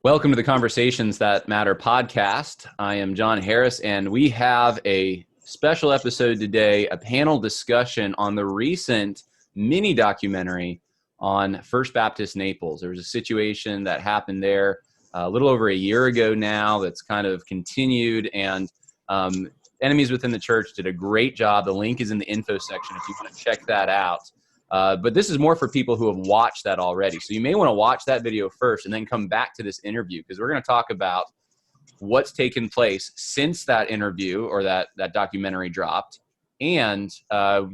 Welcome to the Conversations That Matter podcast. I am John Harris, and we have a special episode today, a panel discussion on the recent mini documentary on First Baptist Naples. There was a situation that happened there a little over a year ago now that's kind of continued, and Enemies Within the Church did a great job. The link is in the info section if you want to check that out. But this is more for people who have watched that already. So you may want to watch that video first and then come back to this interview, because we're going to talk about what's taken place since that interview or that documentary dropped, and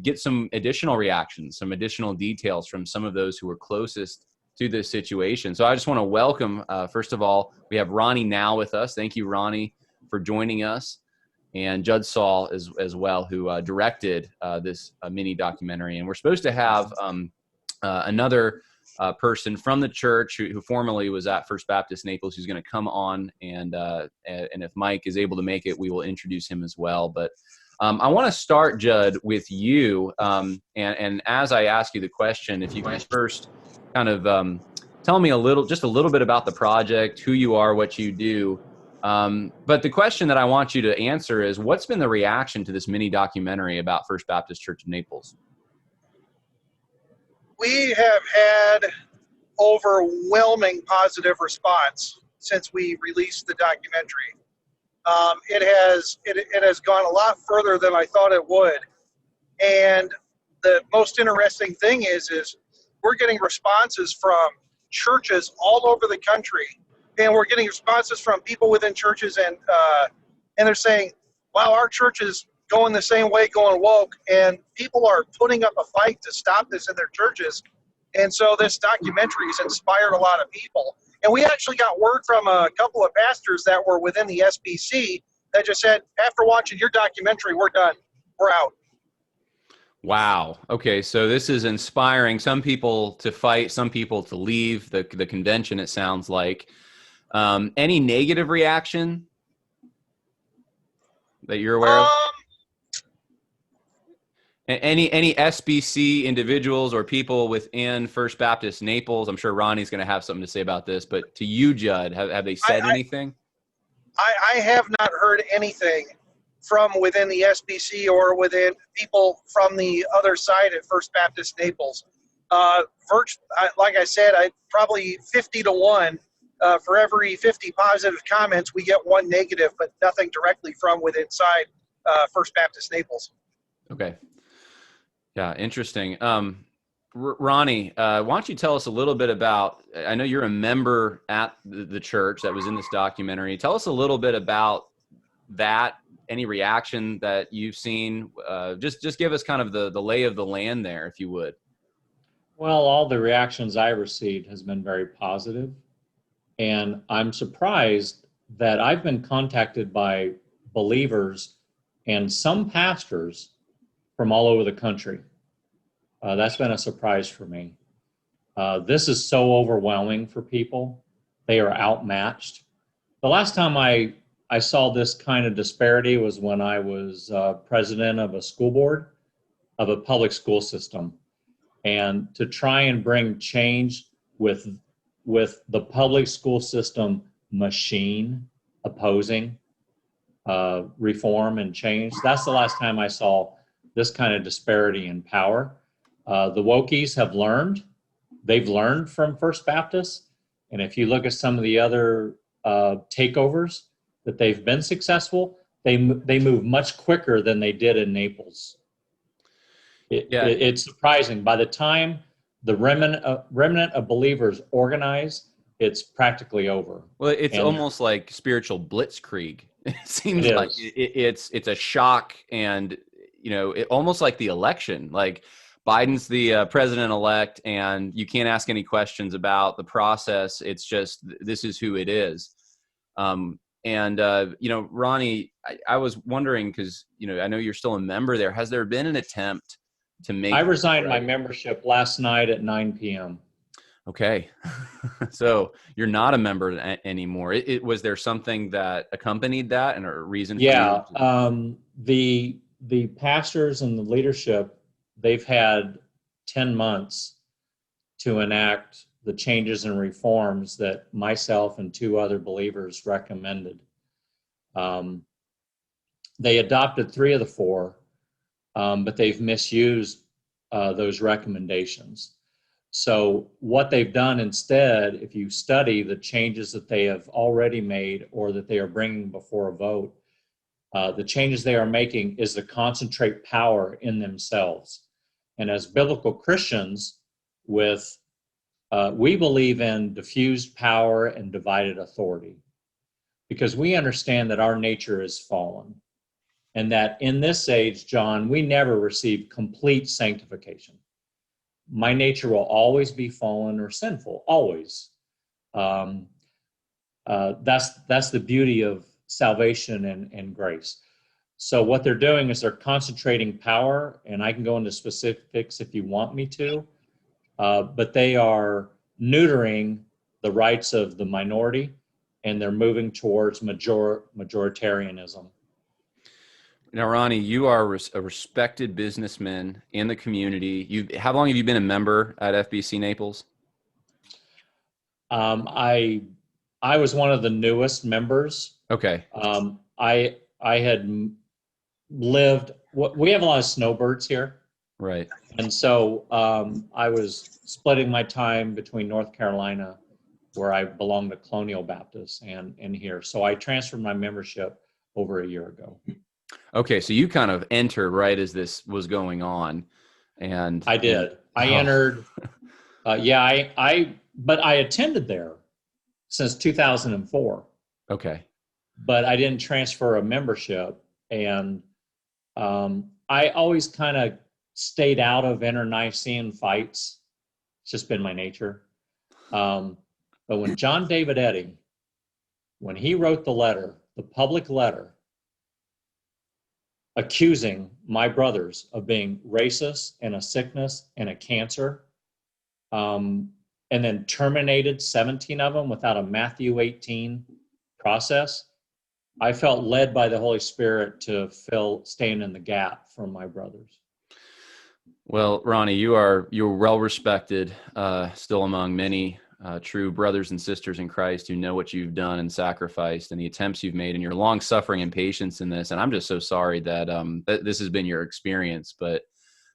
get some additional reactions, some additional details from some of those who were closest to this situation. So I just want to welcome, first of all, we have Ronnie now with us. Thank you, Ronnie, for joining us. And Judd Saul as well, who directed this mini documentary. And we're supposed to have another person from the church who formerly was at First Baptist Naples, who's going to come on. And if Mike is able to make it, we will introduce him as well. But I want to start, Judd, with you. And as I ask you the question, if you can first kind of tell me just a little bit about the project, who you are, what you do. But the question that I want you to answer is, what's been the reaction to this mini documentary about First Baptist Church of Naples? We have had overwhelming positive response since we released the documentary. It has gone a lot further than I thought it would. And the most interesting thing is we're getting responses from churches all over the country. And we're getting responses from people within churches, and they're saying, wow, our church is going the same way, going woke, and people are putting up a fight to stop this in their churches. And so this documentary has inspired a lot of people. And we actually got word from a couple of pastors that were within the FBC that just said, after watching your documentary, we're done. We're out. Wow. Okay, so this is inspiring some people to fight, some people to leave the convention, it sounds like. Any negative reaction that you're aware of? Any SBC individuals or people within First Baptist Naples? I'm sure Ronnie's going to have something to say about this, but to you, Judd, have they said anything? I have not heard anything from within the SBC or within people from the other side at First Baptist Naples. Like I said, probably 50-1. For every 50 positive comments, we get one negative, but nothing directly from within inside First Baptist Naples. Okay. Yeah, interesting. Ronnie, why don't you tell us a little bit about, I know you're a member at the church that was in this documentary. Tell us a little bit about that, any reaction that you've seen. Just give us kind of the lay of the land there, if you would. Well, all the reactions I received has been very positive. And I'm surprised that I've been contacted by believers and some pastors from all over the country. That's been a surprise for me. This is so overwhelming for people. They are outmatched. The last time I saw this kind of disparity was when I was president of a school board of a public school system. And to try and bring change with the public school system machine opposing reform and change. That's the last time I saw this kind of disparity in power. The Wokies have learned. They've learned from First Baptist. And if you look at some of the other takeovers that they've been successful, they move much quicker than they did in Naples. It's surprising. By the time the remnant of believers organize, it's practically over. Well, it's almost like spiritual blitzkrieg. It seems like it's a shock, and almost like the election. Like Biden's the president-elect, and you can't ask any questions about the process. It's just, this is who it is. Ronnie, I was wondering, because I know you're still a member there. Has there been an attempt to make? I resigned my membership last night at 9 p.m. Okay. So you're not a member anymore. Was there something that accompanied that and a reason? Yeah. The pastors and the leadership, they've had 10 months to enact the changes and reforms that myself and two other believers recommended. They adopted 3 of the 4, but they've misused those recommendations. So what they've done instead, if you study the changes that they have already made or that they are bringing before a vote, the changes they are making is to concentrate power in themselves. And as biblical Christians, we believe in diffused power and divided authority, because we understand that our nature is fallen, and that in this age, John, we never receive complete sanctification. My nature will always be fallen or sinful, always. That's the beauty of salvation and grace. So what they're doing is they're concentrating power, and I can go into specifics if you want me to, but they are neutering the rights of the minority, and they're moving towards majoritarianism. Now, Ronnie, you are a respected businessman in the community. How long have you been a member at FBC Naples? I was one of the newest members. Okay. I had lived. We have a lot of snowbirds here, right? And so I was splitting my time between North Carolina, where I belonged to Colonial Baptist, and here. So I transferred my membership over a year ago. Okay, so you kind of entered right as this was going on, and I did. I entered. But I attended there since 2004. Okay. But I didn't transfer a membership, and I always kind of stayed out of internecine fights. It's just been my nature. But when John David Eddy, when he wrote the letter, the public letter, accusing my brothers of being racist and a sickness and a cancer, and then terminated 17 of them without a Matthew 18 process, I felt led by the Holy Spirit to stand in the gap for my brothers. Well, Ronnie, you're well respected, still among many true brothers and sisters in Christ who know what you've done and sacrificed and the attempts you've made and your long suffering and patience in this. And I'm just so sorry that this has been your experience, but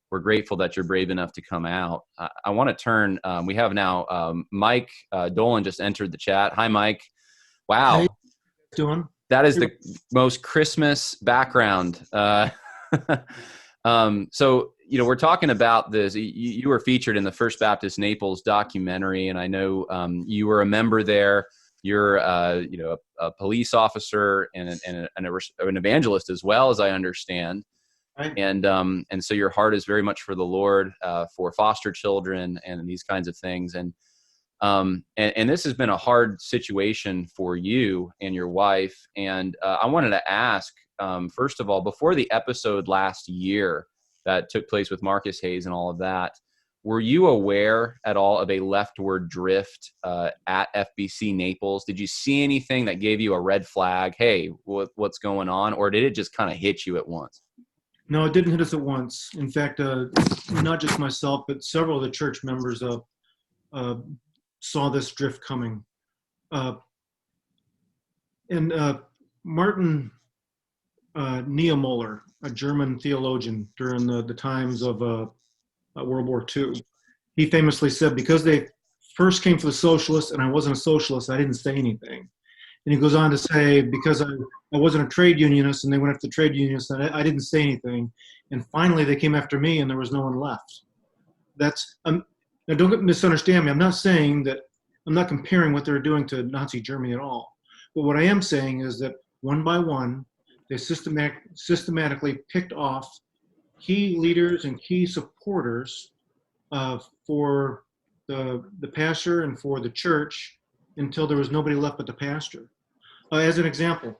we're grateful that you're brave enough to come out. I want to turn, we have now Mike Dolan just entered the chat. Hi, Mike. Wow. How you doing? That is the most Christmas background. So, we're talking about this. You were featured in the First Baptist Naples documentary, and I know you were a member there. You're, a police officer and an evangelist as well, as I understand. Right. And so your heart is very much for the Lord, for foster children and these kinds of things. And this has been a hard situation for you and your wife. And I wanted to ask, first of all, before the episode last year that took place with Marcus Hayes and all of that, were you aware at all of a leftward drift at FBC Naples? Did you see anything that gave you a red flag? Hey, what's going on? Or did it just kind of hit you at once? No, it didn't hit us at once. In fact, not just myself, but several of the church members saw this drift coming. Martin Niemöller, a German theologian during the times of World War II, he famously said, because they first came for the socialists and I wasn't a socialist, I didn't say anything. And he goes on to say, because I wasn't a trade unionist and they went after the trade unionists, and I didn't say anything. And finally they came after me and there was no one left. That's, now don't misunderstand me. I'm not saying that, I'm not comparing what they're doing to Nazi Germany at all. But what I am saying is that one by one, they systematically picked off key leaders and key supporters for the pastor and for the church until there was nobody left but the pastor. As an example,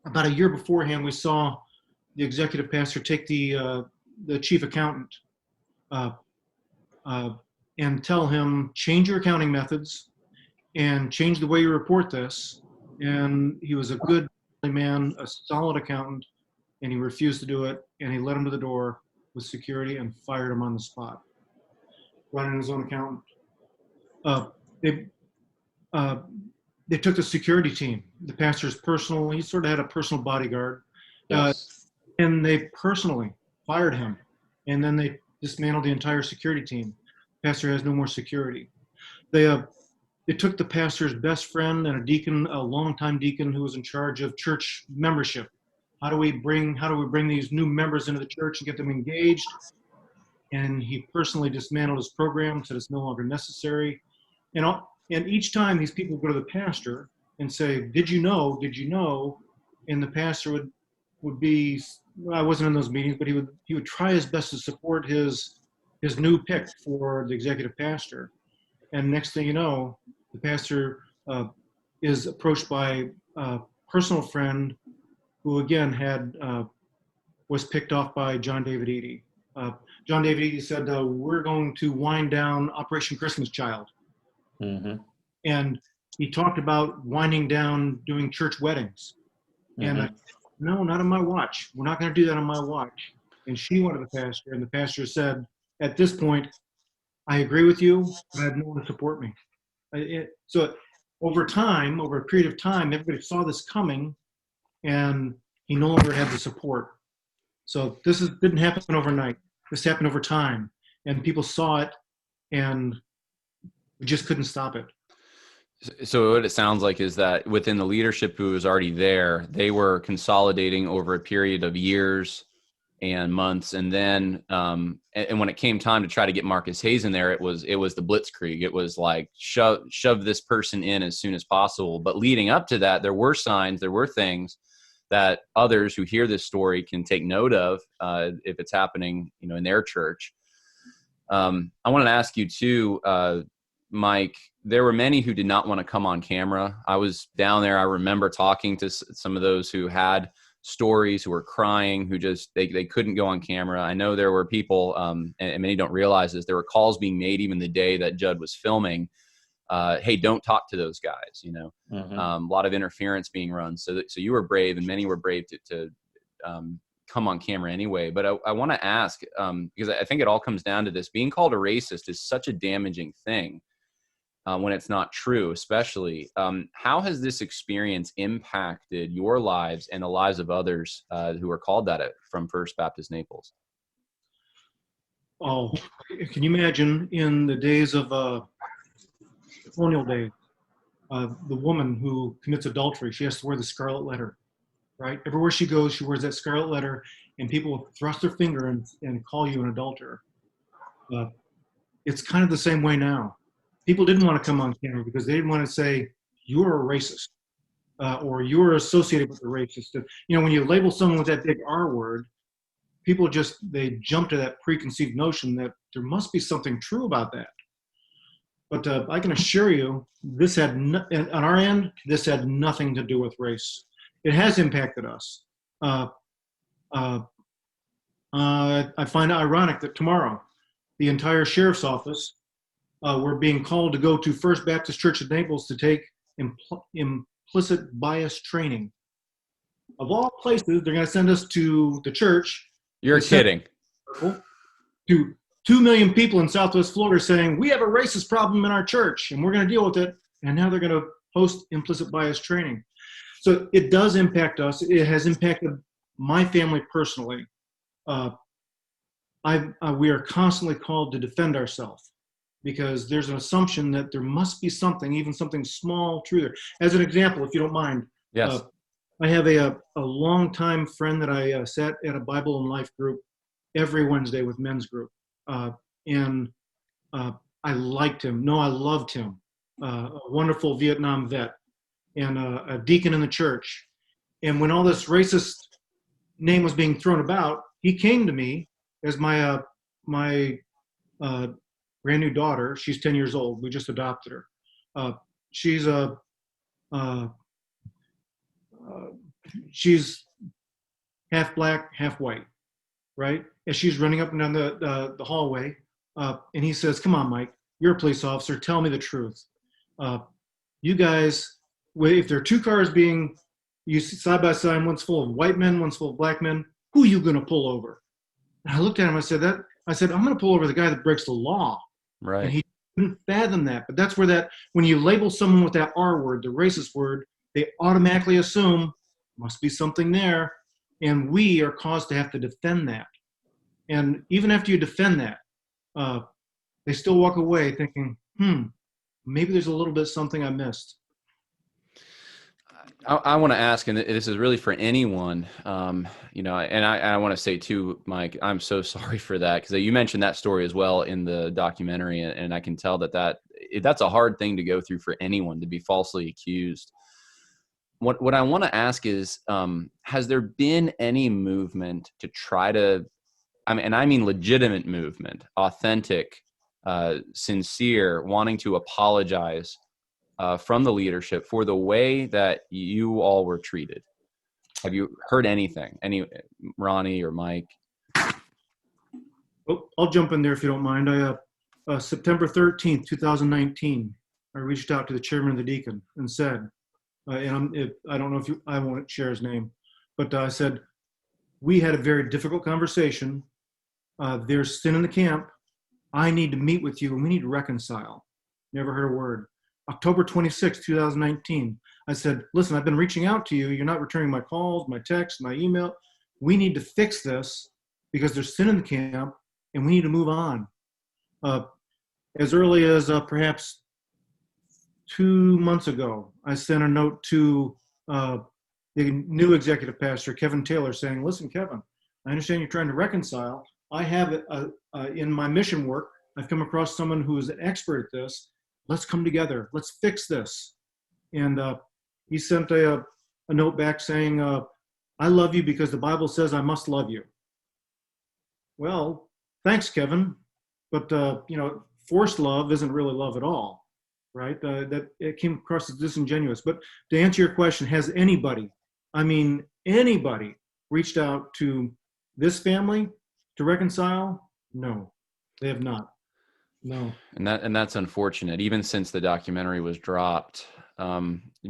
about a year beforehand, we saw the executive pastor take the chief accountant and tell him, change your accounting methods and change the way you report this. And he was a good man, a solid accountant, and he refused to do it. And he led him to the door with security and fired him on the spot, running his own accountant. Uh, they uh, they took the security team, the pastor's personal. He sort of had a personal bodyguard, Yes. and they personally fired him. And then they dismantled the entire security team. Pastor has no more security. They took the pastor's best friend and a deacon, a longtime deacon who was in charge of church membership. How do we bring these new members into the church and get them engaged? And he personally dismantled his program, said it's no longer necessary. And each time these people go to the pastor and say, "Did you know? Did you know?" And the pastor would be, well, I wasn't in those meetings, but he would try his best to support his new pick for the executive pastor. And next thing you know, the pastor is approached by a personal friend who again was picked off by John David Eady. John David Eady said, "We're going to wind down Operation Christmas Child." Mm-hmm. And he talked about winding down doing church weddings. And I said, "No, not on my watch. We're not going to do that on my watch." And she went to the pastor, and the pastor said, "At this point, I agree with you, but I have no one to support me." So over time, over a period of time, everybody saw this coming, and he no longer had the support. So didn't happen overnight. This happened over time, and people saw it, and we just couldn't stop it. So what it sounds like is that within the leadership who was already there, they were consolidating over a period of years and months. And then, and when it came time to try to get Marcus Hayes in there, it was the blitzkrieg. It was like, shove this person in as soon as possible. But leading up to that, there were signs, there were things that others who hear this story can take note of, if it's happening, in their church. I wanted to ask you too, Mike, there were many who did not want to come on camera. I was down there. I remember talking to some of those who had stories, who were crying, who just, they couldn't go on camera. I know there were people, and many don't realize this, there were calls being made even the day that Judd was filming. Hey, don't talk to those guys, a lot of interference being run. So you were brave, and many were brave to come on camera anyway. But I want to ask, because I think it all comes down to this, being called a racist is such a damaging thing. When it's not true, especially. How has this experience impacted your lives and the lives of others who are called that from First Baptist Naples? Oh, can you imagine in the days of colonial days, the woman who commits adultery, she has to wear the scarlet letter, right? Everywhere she goes, she wears that scarlet letter, and people will thrust their finger and call you an adulterer. It's kind of the same way now. People didn't want to come on camera because they didn't want to say, "You're a racist," or "You're associated with a racist." When you label someone with that big R word, people they jump to that preconceived notion that there must be something true about that. But I can assure you, on our end, this had nothing to do with race. It has impacted us. I find it ironic that tomorrow, the entire sheriff's office, we're being called to go to First Baptist Church of Naples to take implicit bias training. Of all places, they're going to send us to the church. You're kidding. To 2 million people in Southwest Florida saying, "We have a racist problem in our church, and we're going to deal with it." And now they're going to host implicit bias training. So it does impact us. It has impacted my family personally. We are constantly called to defend ourselves, because there's an assumption that there must be something, even something small, true there. As an example, if you don't mind, yes, I have a longtime friend that I sat at a Bible and Life group every Wednesday with men's group, and I liked him. No, I loved him. A wonderful Vietnam vet and a deacon in the church. And when all this racist name was being thrown about, he came to me as my brand new daughter. She's 10 years old. We just adopted her. She's half black, half white, right? As she's running up and down the hallway, and he says, "Come on, Mike, you're a police officer. Tell me the truth. You guys, if there are two cars being used side by side, one's full of white men, one's full of black men, who are you going to pull over?" And I looked at him. I said, "I'm going to pull over the guy that breaks the law." Right. And he couldn't fathom that. But that's where that, when you label someone with that R word, the racist word, they automatically assume must be something there. And we are caused to have to defend that. And even after you defend that, they still walk away thinking, maybe there's a little bit something I missed. I want to ask, and this is really for anyone, and I want to say too, Mike, I'm so sorry for that, because you mentioned that story as well in the documentary, and I can tell that's a hard thing to go through for anyone, to be falsely accused. What I want to ask is, has there been any movement to try to, I mean legitimate movement, authentic, sincere, wanting to apologize from the leadership for the way that you all were treated? Have you heard anything? Ronnie or Mike? Oh, I'll jump in there if you don't mind. September 13th, 2019, I reached out to the chairman of the deacon and said, I don't know if I won't share his name, but I said, we had a very difficult conversation. There's sin in the camp. I need to meet with you and we need to reconcile. Never heard a word. October 26, 2019, I said, listen, I've been reaching out to you. You're not returning my calls, my texts, my email. We need to fix this because there's sin in the camp and we need to move on. As early as perhaps 2 months ago, I sent a note to the new executive pastor, Kevin Taylor, saying, listen, Kevin, I understand you're trying to reconcile. I have in my mission work, I've come across someone who is an expert at this. Let's come together. Let's fix this. And he sent a note back saying, I love you because the Bible says I must love you. Well, thanks, Kevin. But, forced love isn't really love at all, right? That it came across as disingenuous. But to answer your question, has anybody reached out to this family to reconcile? No, they have not. No. And that's unfortunate. Even since the documentary was dropped,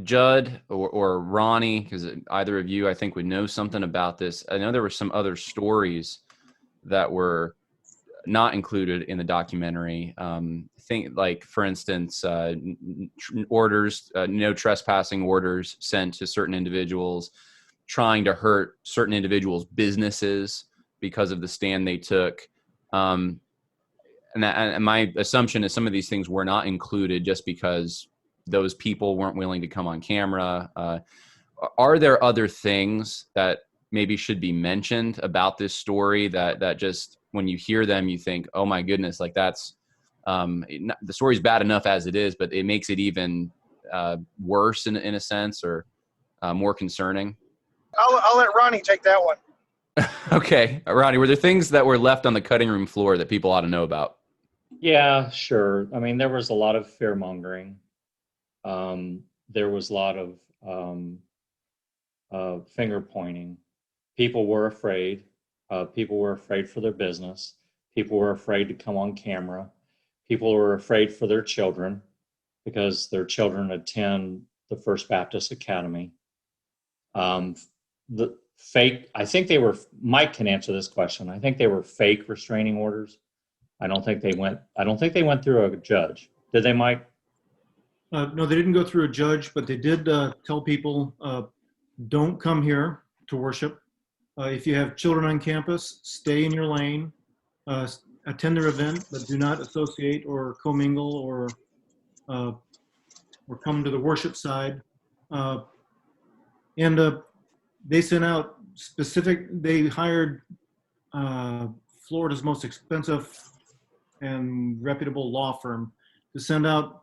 Judd or Ronnie, because either of you, I think, would know something about this. I know there were some other stories that were not included in the documentary. For instance, orders, no trespassing orders sent to certain individuals, trying to hurt certain individuals' businesses because of the stand they took. And my assumption is some of these things were not included just because those people weren't willing to come on camera. Are there other things that maybe should be mentioned about this story that just, when you hear them, you think, oh my goodness, like that's, the story's bad enough as it is, but it makes it even worse in a sense, or more concerning? I'll let Ronnie take that one. Okay. Ronnie, were there things that were left on the cutting room floor that people ought to know about? Yeah, sure. I mean, there was a lot of fear mongering. There was a lot of finger pointing. People were afraid. People were afraid for their business. People were afraid to come on camera. People were afraid for their children because their children attend the First Baptist Academy. The fake, I think they were, Mike can answer this question. I think they were fake restraining orders. I don't think they went through a judge. Did they, Mike? No, they didn't go through a judge, but they did tell people, don't come here to worship. If you have children on campus, stay in your lane, attend their event, but do not associate or commingle or come to the worship side. And they sent out they hired Florida's most expensive and reputable law firm to send out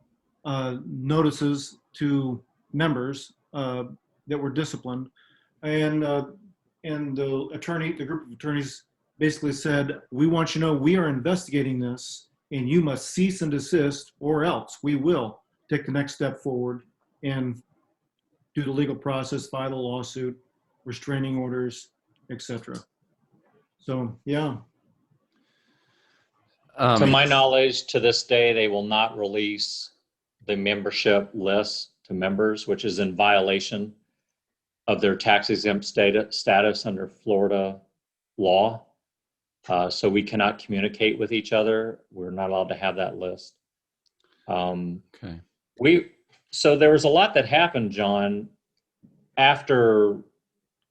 notices to members that were disciplined. And the group of attorneys basically said, we want you to know we are investigating this and you must cease and desist, or else we will take the next step forward and do the legal process, file a lawsuit, restraining orders, etc. So, yeah. To my knowledge, to this day, they will not release the membership list to members, which is in violation of their tax-exempt status under Florida law. So we cannot communicate with each other. We're not allowed to have that list. Okay. So there was a lot that happened, John, after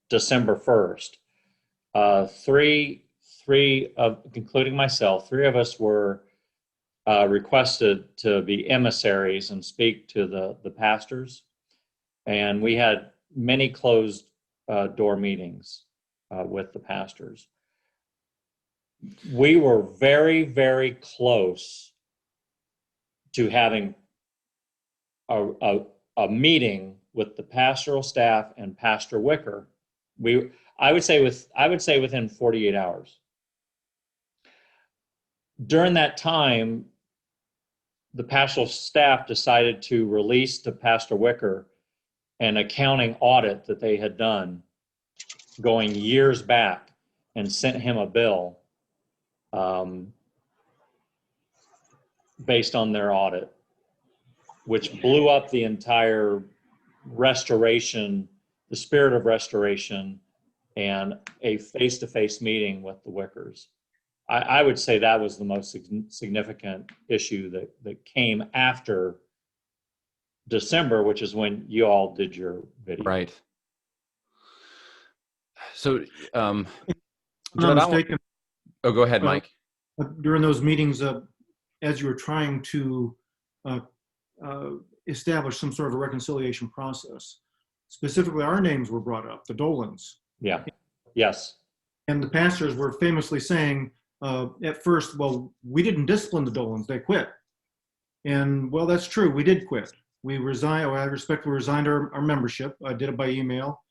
December 1st. Three of, including myself, three of us were requested to be emissaries and speak to the pastors. And we had many closed door meetings with the pastors. We were very, very close to having a meeting with the pastoral staff and Pastor Wicker. I would say within 48 hours. During that time, the pastoral staff decided to release to Pastor Wicker an accounting audit that they had done going years back and sent him a bill based on their audit, which blew up the entire restoration, the spirit of restoration, and a face-to-face meeting with the Wickers. I would say that was the most significant issue that came after December, which is when you all did your video. Right. So, If I'm Judd, not mistaken, go ahead, Mike. during those meetings, as you were trying to establish some sort of a reconciliation process, specifically our names were brought up, the Dolans. Yeah. Yes. And the pastors were famously saying at first, well, we didn't discipline the Dolans, they quit. And well, that's true, we did quit. We resigned, I respectfully resigned our membership. I did it by email.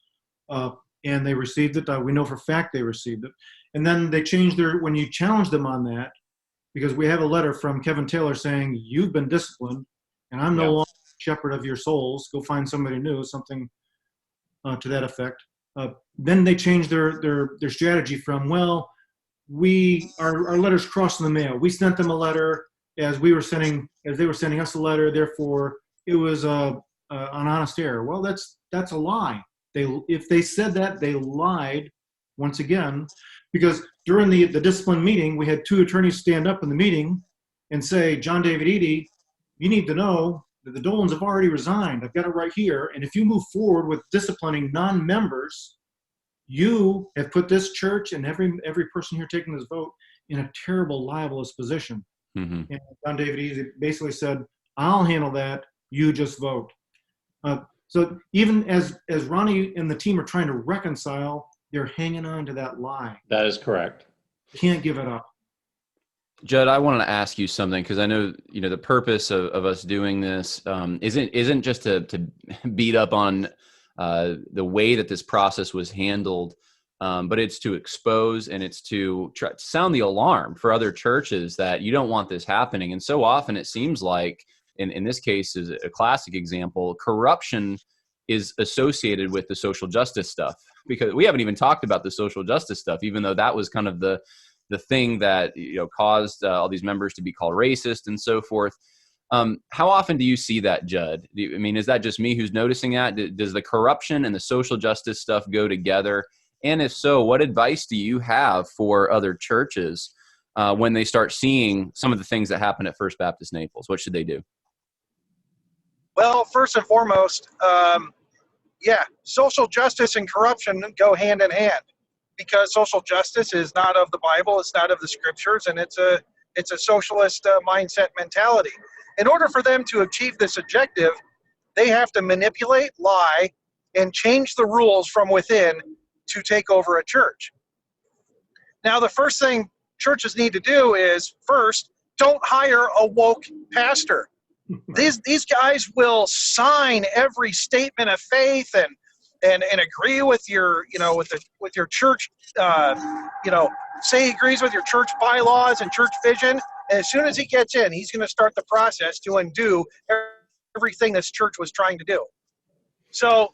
And they received it. We know for a fact they received it. And then they changed when you challenge them on that, because we have a letter from Kevin Taylor saying, you've been disciplined and I'm no longer shepherd of your souls. Go find somebody new, something to that effect. Then they changed their strategy from, well, our letters crossed in the mail. We sent them a letter as they were sending us a letter. Therefore, it was an honest error. Well, that's a lie. If they said that, they lied once again, because during the discipline meeting, we had two attorneys stand up in the meeting and say, John David Eady, you need to know that the Dolans have already resigned. I've got it right here. And if you move forward with disciplining non-members, you have put this church and every person here taking this vote in a terrible, libelous position. Mm-hmm. And John David Eady basically said, I'll handle that. You just vote. So even as Ronnie and the team are trying to reconcile, they're hanging on to that lie. That is correct. Can't give it up. Judd, I wanted to ask you something, because I know the purpose of us doing this isn't just to beat up on the way that this process was handled, but it's to expose and it's to try to sound the alarm for other churches that you don't want this happening. And so often it seems like, in this case is a classic example, corruption is associated with the social justice stuff, because we haven't even talked about the social justice stuff, even though that was kind of the thing that caused all these members to be called racist and so forth. How often do you see that, Judd? Is that just me who's noticing that? Does the corruption and the social justice stuff go together? And if so, what advice do you have for other churches when they start seeing some of the things that happen at First Baptist Naples? What should they do? Well, first and foremost, social justice and corruption go hand in hand, because social justice is not of the Bible, it's not of the scriptures, and it's a socialist mindset mentality. In order for them to achieve this objective, they have to manipulate, lie, and change the rules from within to take over a church. Now, the first thing churches need to do is, first, don't hire a woke pastor. These guys will sign every statement of faith and agree with your with your church say he agrees with your church bylaws and church vision, and as soon as he gets in, he's going to start the process to undo everything this church was trying to do. So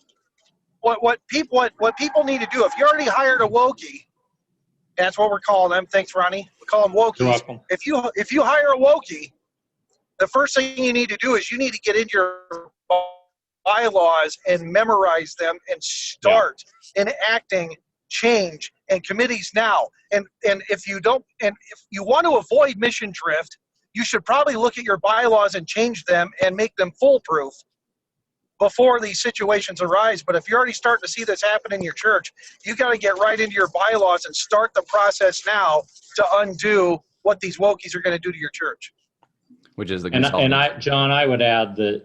what people need to do, if you already hired a wokey, that's what we're calling them. Thanks, Ronnie. We call them wokies. You're welcome. If you hire a wokey, the first thing you need to do is you need to get into your bylaws and memorize them and start enacting change and committees now. And if you want to avoid mission drift, you should probably look at your bylaws and change them and make them foolproof before these situations arise. But if you're already starting to see this happen in your church, you got to get right into your bylaws and start the process now to undo what these wokies are going to do to your church. Which is the and John, I would add that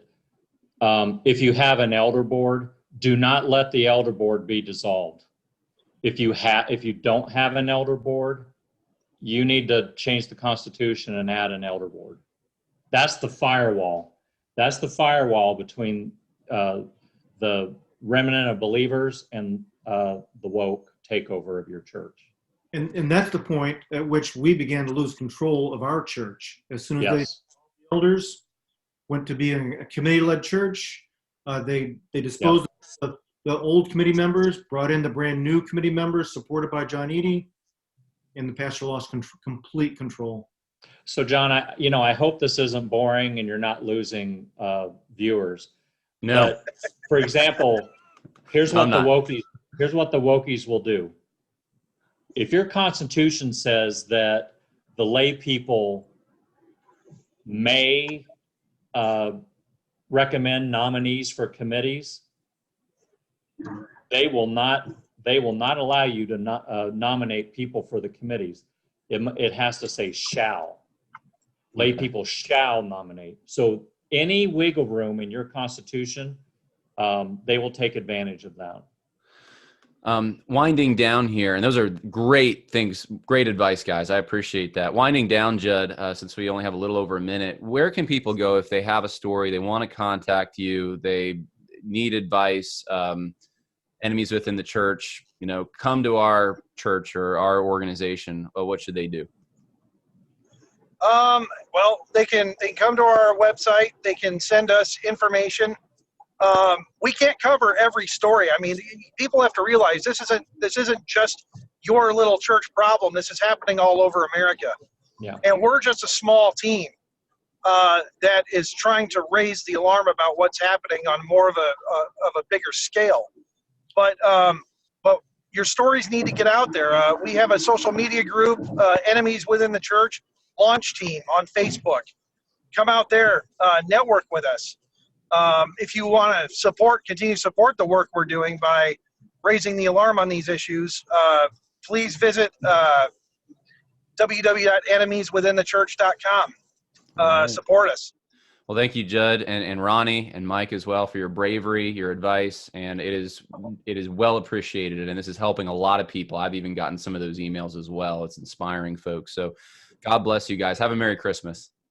if you have an elder board, do not let the elder board be dissolved. If you don't have an elder board, you need to change the Constitution and add an elder board. That's the firewall. That's the firewall between the remnant of believers and the woke takeover of your church. And that's the point at which we began to lose control of our church. As soon as the elders went to being a committee-led church, they disposed of the old committee members, brought in the brand new committee members supported by John Eady, and the pastor lost complete control. So John, I hope this isn't boring and you're not losing viewers. No. But, for example, here's what the wokies will do. If your Constitution says that the lay people may recommend nominees for committees, they will not allow you to nominate people for the committees. It has to say shall. Lay people shall nominate. So any wiggle room in your Constitution, they will take advantage of that. Winding down here, and those are great things, great advice, guys. I appreciate that. Winding down, Judd, since we only have a little over a minute, where can people go if they have a story, they want to contact you, they need advice, enemies within the church, come to our church or our organization, what should they do? Well, they can come to our website. They can send us information. We can't cover every story. I mean, people have to realize this isn't just your little church problem. This is happening all over America. Yeah. And we're just a small team that is trying to raise the alarm about what's happening on more of a bigger scale. But your stories need to get out there. We have a social media group, Enemies Within the Church launch team on Facebook. Come out there, network with us. If you want to continue to support the work we're doing by raising the alarm on these issues, please visit www.enemieswithinthechurch.com. Support us. Well, thank you, Judd and Ronnie and Mike as well for your bravery, your advice, and it is well appreciated, and this is helping a lot of people. I've even gotten some of those emails as well. It's inspiring folks. So God bless you guys. Have a Merry Christmas.